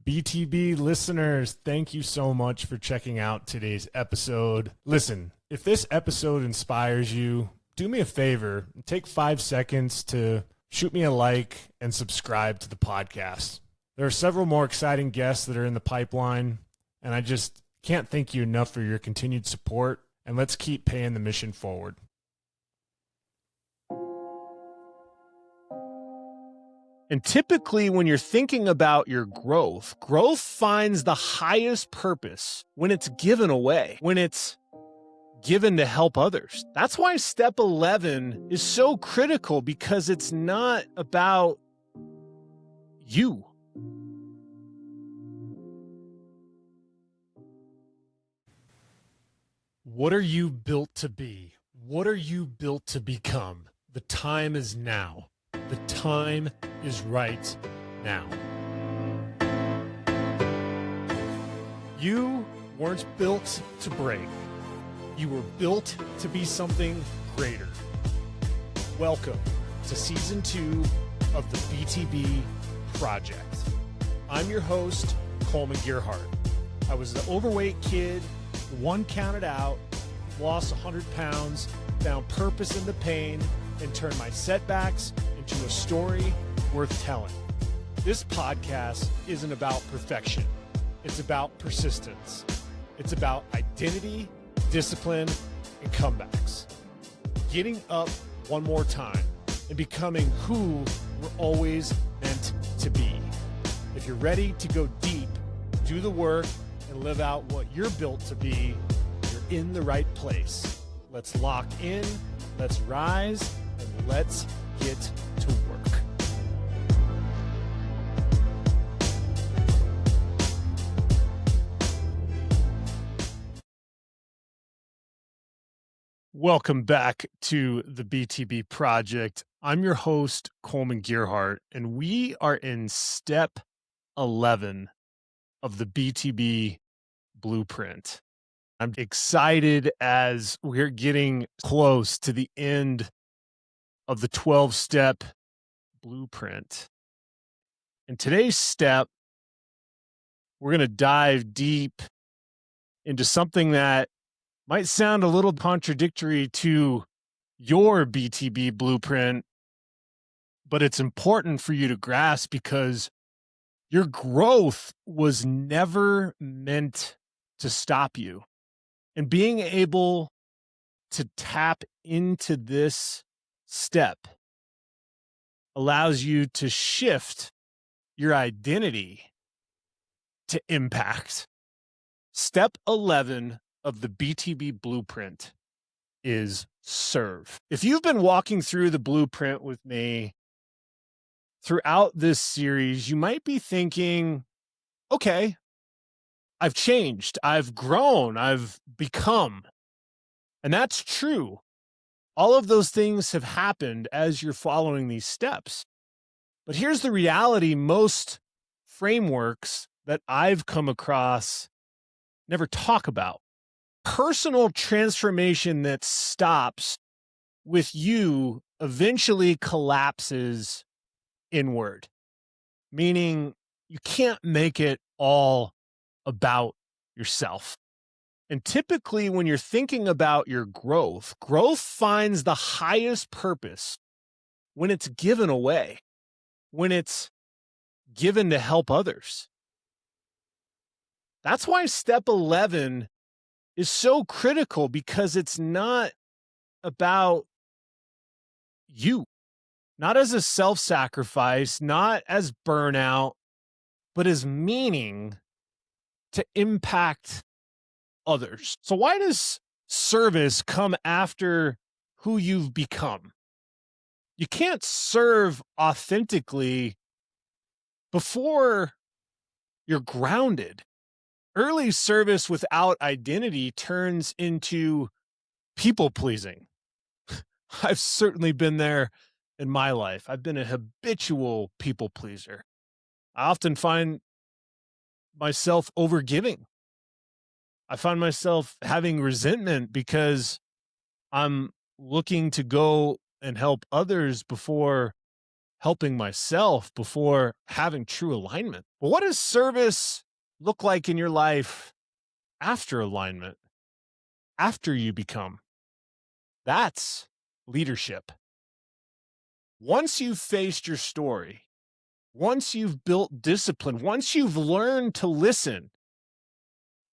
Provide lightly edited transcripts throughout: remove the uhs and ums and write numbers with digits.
BTB listeners, thank you so much for checking out today's episode. Listen, if this episode inspires you, do me a favor and take 5 seconds to shoot me a like and subscribe to the podcast. There are several more exciting guests that are in the pipeline, and I just can't thank you enough for your continued support, and let's keep paying the mission forward. And typically when you're thinking about your growth finds the highest purpose when it's given away, when it's given to help others. That's why step 11 is so critical, because it's not about you. What are you built to be? What are you built to become? The time is now. The time is right now. You weren't built to break. You were built to be something greater. Welcome to season 2 of the BTB Project. I'm your host, Kollman Gearhart. I was an overweight kid, one counted out, lost 100 pounds, found purpose in the pain, and turned my setbacks into a story worth telling. This podcast isn't about perfection. It's about persistence. It's about identity, discipline, and comebacks. Getting up one more time and becoming who we're always meant to be. If you're ready to go deep, do the work, and live out what you're built to be, you're in the right place. Let's lock in, let's rise, and let's get to work. Welcome back to the BTB Project. I'm your host, Kollman Gearhart, and we are in step 11 of the BTB Blueprint. I'm excited as we're getting close to the end of the 12-step blueprint. In today's step, we're going to dive deep into something that might sound a little contradictory to your BTB blueprint, but it's important for you to grasp because your growth was never meant to stop you. And being able to tap into this step allows you to shift your identity to impact. Step 11 of the BTB Blueprint is serve. If you've been walking through the blueprint with me throughout this series, you might be thinking, okay, I've changed, I've grown, I've become. And that's true. All of those things have happened as you're following these steps. But here's the reality: most frameworks that I've come across never talk about. Personal transformation that stops with you eventually collapses inward, meaning you can't make it all about yourself. And typically when you're thinking about your growth finds the highest purpose when it's given away, when it's given to help others. That's why step 11 is so critical, because it's not about you, not as a self-sacrifice, not as burnout, but as meaning to impact others. So why does service come after who you've become? You can't serve authentically before you're grounded. Early service without identity turns into people pleasing. I've certainly been there in my life. I've been a habitual people pleaser. I often find myself overgiving. I find myself having resentment because I'm looking to go and help others before helping myself, before having true alignment. But what does service look like in your life after alignment, after you become? That's leadership. Once you've faced your story, once you've built discipline, once you've learned to listen,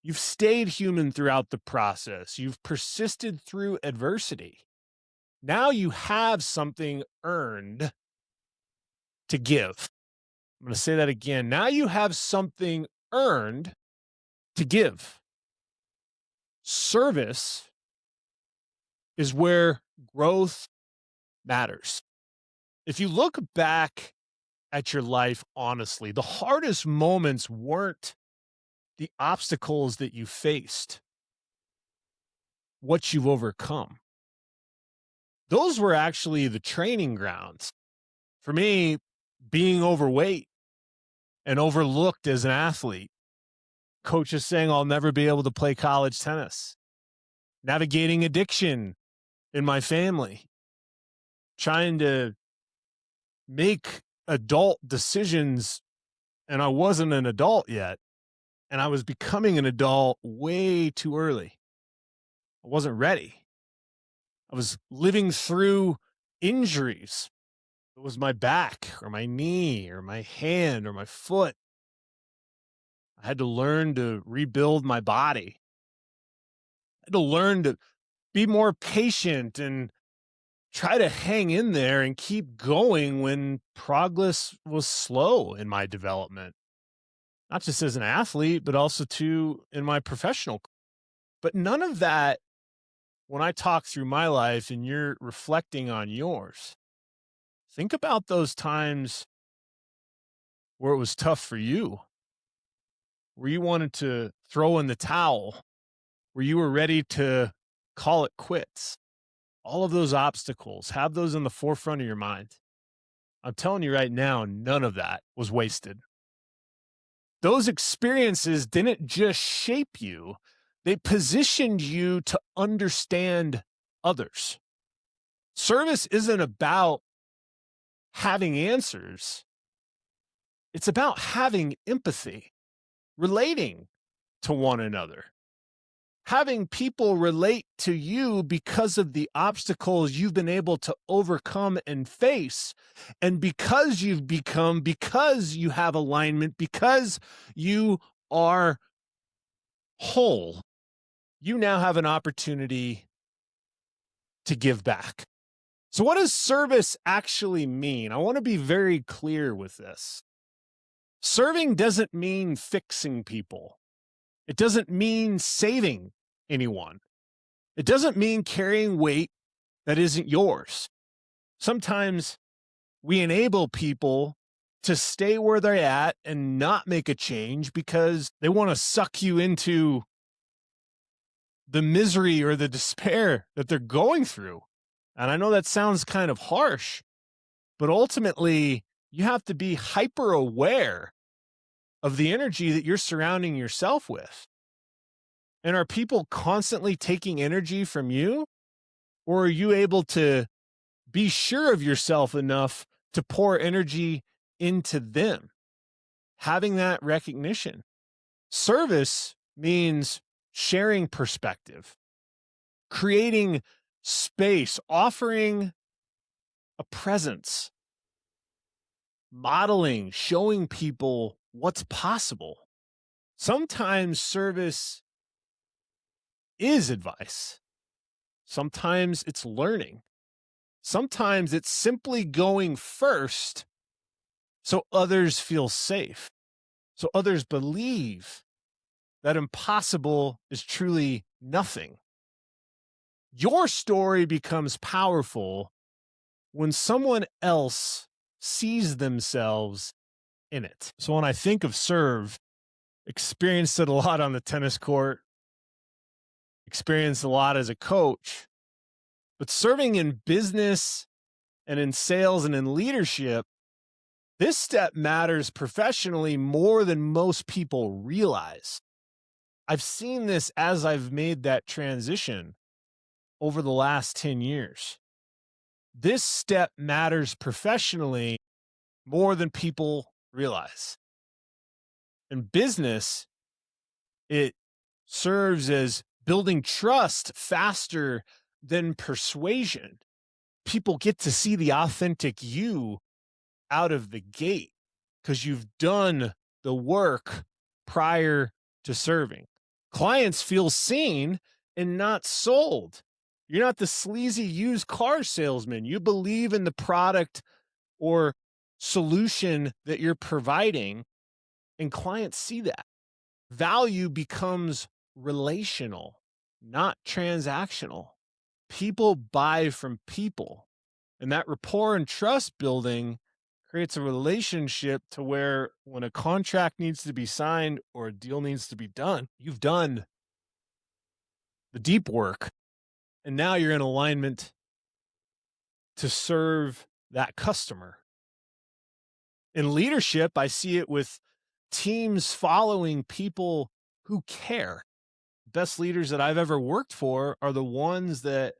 you've stayed human throughout the process, you've persisted through adversity. Now you have something earned to give. I'm going to say that again. Now you have something earned to give. Service is where growth matters. If you look back at your life honestly, the hardest moments weren't the obstacles that you faced, what you've overcome. Those were actually the training grounds. For me, being overweight and overlooked as an athlete, coaches saying I'll never be able to play college tennis, navigating addiction in my family, trying to make adult decisions, and I wasn't an adult yet, and I was becoming an adult way too early. I wasn't ready. I was living through injuries. It was my back or my knee or my hand or my foot. I had to learn to rebuild my body. I had to learn to be more patient and try to hang in there and keep going when progress was slow in my development, not just as an athlete, but also too in my professional. But none of that, when I talk through my life and you're reflecting on yours, think about those times where it was tough for you, where you wanted to throw in the towel, where you were ready to call it quits. All of those obstacles, have those in the forefront of your mind. I'm telling you right now, none of that was wasted. Those experiences didn't just shape you, they positioned you to understand others. Service isn't about having answers. It's about having empathy, relating to one another, having people relate to you because of the obstacles you've been able to overcome and face. And because you have alignment, because you are whole, you now have an opportunity to give back. So what does service actually mean? I want to be very clear with this. Serving doesn't mean fixing people. It doesn't mean saving anyone. It doesn't mean carrying weight that isn't yours. Sometimes we enable people to stay where they're at and not make a change because they want to suck you into the misery or the despair that they're going through. And I know that sounds kind of harsh, but ultimately you have to be hyper aware of the energy that you're surrounding yourself with. And are people constantly taking energy from you? Or are you able to be sure of yourself enough to pour energy into them? Having that recognition. Service means sharing perspective, creating space, offering a presence, modeling, showing people what's possible. Sometimes service is advice. Sometimes it's learning. Sometimes it's simply going first so others feel safe, so others believe that impossible is truly nothing. Your story becomes powerful when someone else sees themselves in it. So when I think of serve, experienced it a lot on the tennis court, experienced a lot as a coach, but serving in business and in sales and in leadership, this step matters professionally more than most people realize. I've seen this as I've made that transition over the last 10 years. This step matters professionally more than people realize. In business, it serves as building trust faster than persuasion. People get to see the authentic you out of the gate because you've done the work prior to serving. Clients feel seen and not sold. You're not the sleazy used car salesman. You believe in the product or solution that you're providing, and clients see that. Value becomes relational, not transactional. People buy from people, and that rapport and trust building creates a relationship to where when a contract needs to be signed or a deal needs to be done, you've done the deep work, and now you're in alignment to serve that customer. In leadership, I see it with teams following people who care. Best leaders that I've ever worked for are the ones that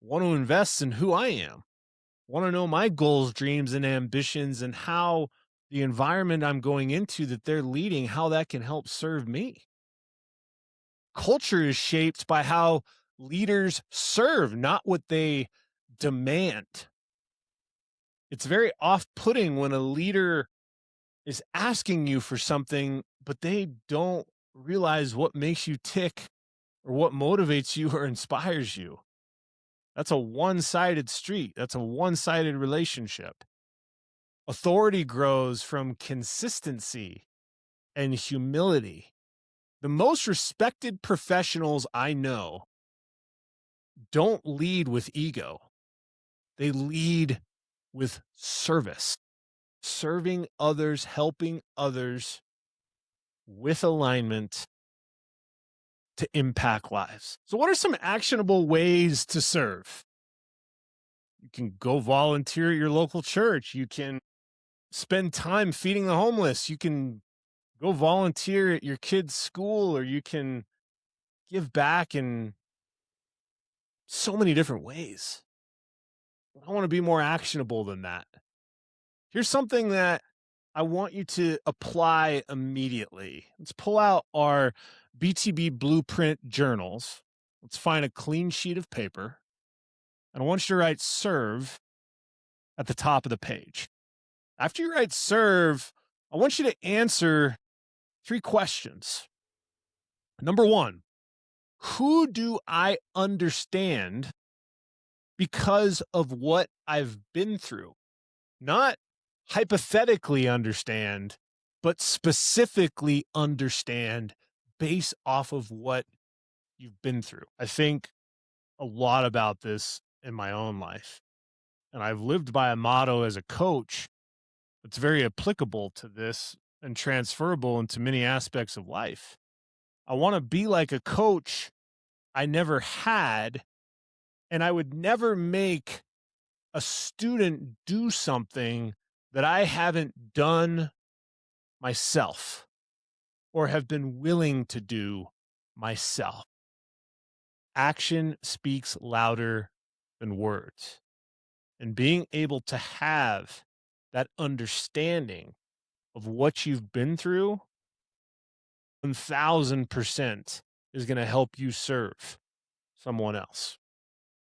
want to invest in who I am, want to know my goals, dreams, and ambitions, and how the environment I'm going into that they're leading, how that can help serve me. Culture is shaped by how leaders serve, not what they demand. It's very off putting when a leader is asking you for something, but they don't realize what makes you tick or what motivates you or inspires you. That's a one sided street. That's a one sided relationship. Authority grows from consistency and humility. The most respected professionals I know don't lead with ego, they lead with service, serving others, helping others with alignment to impact lives. So, what are some actionable ways to serve? You can go volunteer at your local church. You can spend time feeding the homeless. You can go volunteer at your kid's school, or you can give back in so many different ways. I want to be more actionable than that. Here's something that I want you to apply immediately. Let's pull out our BTB Blueprint journals. Let's find a clean sheet of paper. And I want you to write serve at the top of the page. After you write serve, I want you to answer 3 questions. Number 1, who do I understand because of what I've been through? Not hypothetically understand, but specifically understand based off of what you've been through. I think a lot about this in my own life. And I've lived by a motto as a coach that's very applicable to this and transferable into many aspects of life. I want to be like a coach I never had, and I would never make a student do something that I haven't done myself or have been willing to do myself. Action speaks louder than words. And being able to have that understanding of what you've been through 1000% is going to help you serve someone else.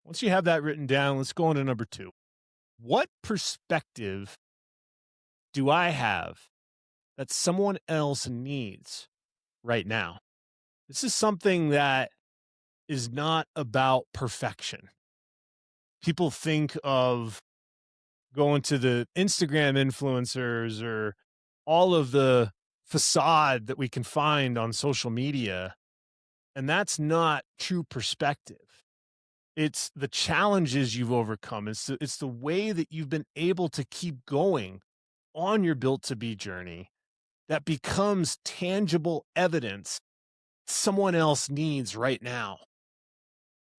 Once you have that written down, let's go on to number 2. What perspective do I have that someone else needs right now? This is something that is not about perfection. People think of going to the Instagram influencers or all of the facade that we can find on social media, and that's not true perspective. It's the challenges you've overcome. It's the way that you've been able to keep going on your built to be journey that becomes tangible evidence someone else needs right now.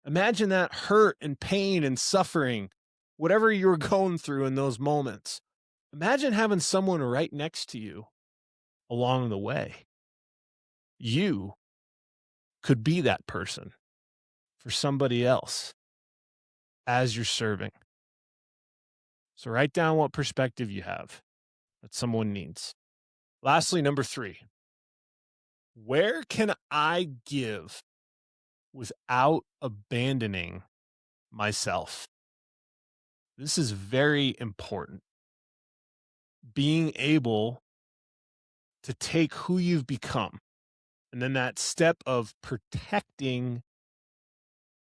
Imagine that hurt and pain and suffering, whatever you were going through in those moments. Imagine having someone right next to you along the way. You could be that person for somebody else as you're serving. So write down what perspective you have that someone needs. Lastly, number 3, where can I give without abandoning myself? This is very important. Being able to take who you've become and then that step of protecting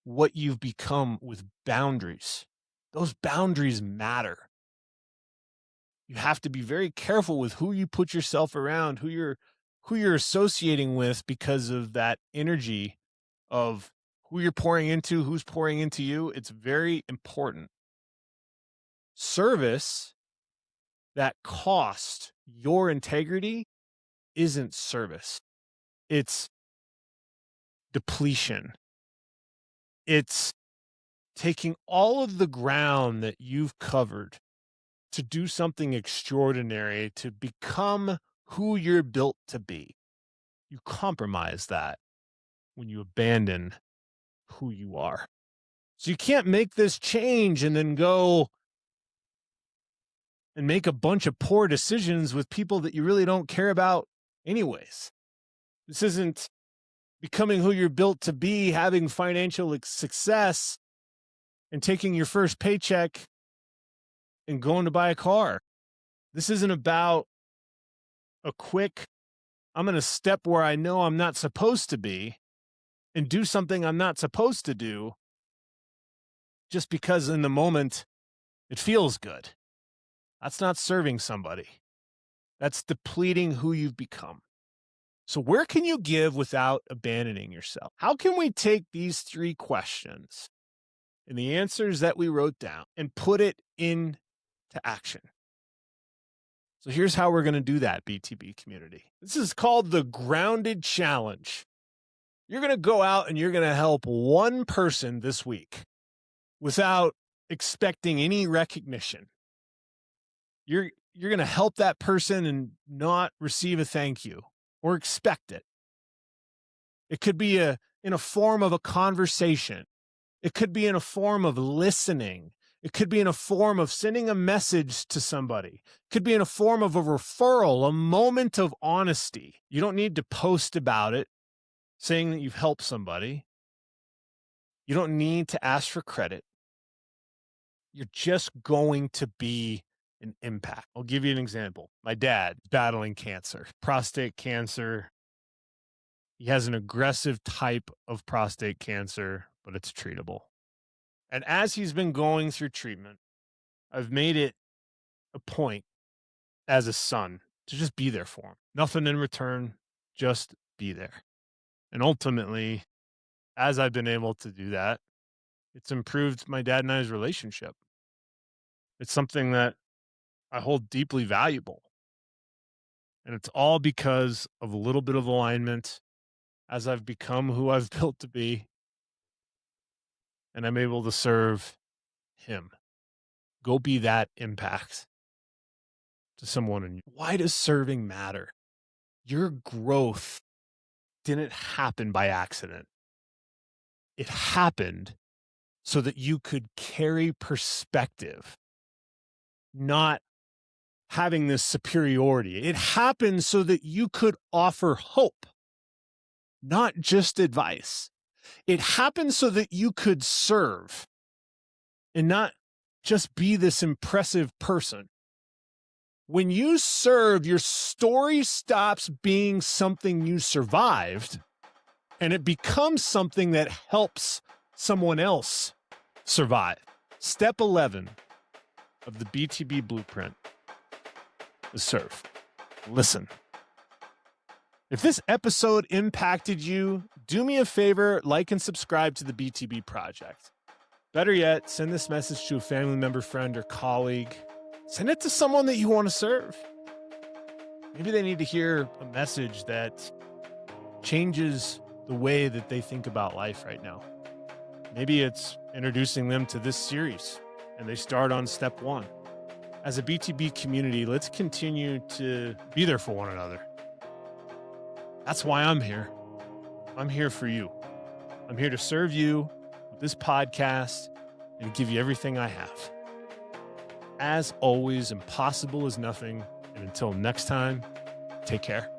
what you've become with boundaries. Those boundaries matter. You have to be very careful with who you put yourself around, who you're associating with, because of that energy of who you're pouring into, who's pouring into you. It's very important. Service that costs your integrity isn't service. It's depletion. It's taking all of the ground that you've covered to do something extraordinary, to become who you're built to be. You compromise that when you abandon who you are. So you can't make this change and then go and make a bunch of poor decisions with people that you really don't care about anyways. This isn't becoming who you're built to be, having financial success, and taking your first paycheck and going to buy a car. This isn't about a quick, I'm going to step where I know I'm not supposed to be and do something I'm not supposed to do just because in the moment it feels good. That's not serving somebody. That's depleting who you've become. So where can you give without abandoning yourself? How can we take these 3 questions and the answers that we wrote down and put it into action? So here's how we're going to do that, BTB community. This is called the Grounded Challenge. You're going to go out and you're going to help one person this week without expecting any recognition. You're going to help that person and not receive a thank you or expect it. It could be in a form of a conversation. It could be in a form of listening. It could be in a form of sending a message to somebody. It could be in a form of a referral, a moment of honesty. You don't need to post about it, saying that you've helped somebody. You don't need to ask for credit. You're just going to be an impact. I'll give you an example. My dad is battling cancer, prostate cancer. He has an aggressive type of prostate cancer, but it's treatable. And as he's been going through treatment, I've made it a point as a son to just be there for him. Nothing in return, just be there. And ultimately, as I've been able to do that, it's improved my dad and I's relationship. It's something that I hold deeply valuable. And it's all because of a little bit of alignment as I've become who I've built to be. And I'm able to serve him. Go be that impact to someone. Why does serving matter? Your growth didn't happen by accident. It happened so that you could carry perspective, not having this superiority. It happened so that you could offer hope, not just advice. It happened so that you could serve and not just be this impressive person. When you serve, your story stops being something you survived and it becomes something that helps someone else survive. Step 11 of the BTB Blueprint is serve. Listen. If this episode impacted you, do me a favor, like and subscribe to the BTB Project. Better yet, send this message to a family member, friend, or colleague. Send it to someone that you want to serve. Maybe they need to hear a message that changes the way that they think about life right now. Maybe it's introducing them to this series and they start on step 1. As a BTB community, let's continue to be there for one another. That's why I'm here. I'm here for you. I'm here to serve you with this podcast and give you everything I have. As always, impossible is nothing. And until next time, Take care.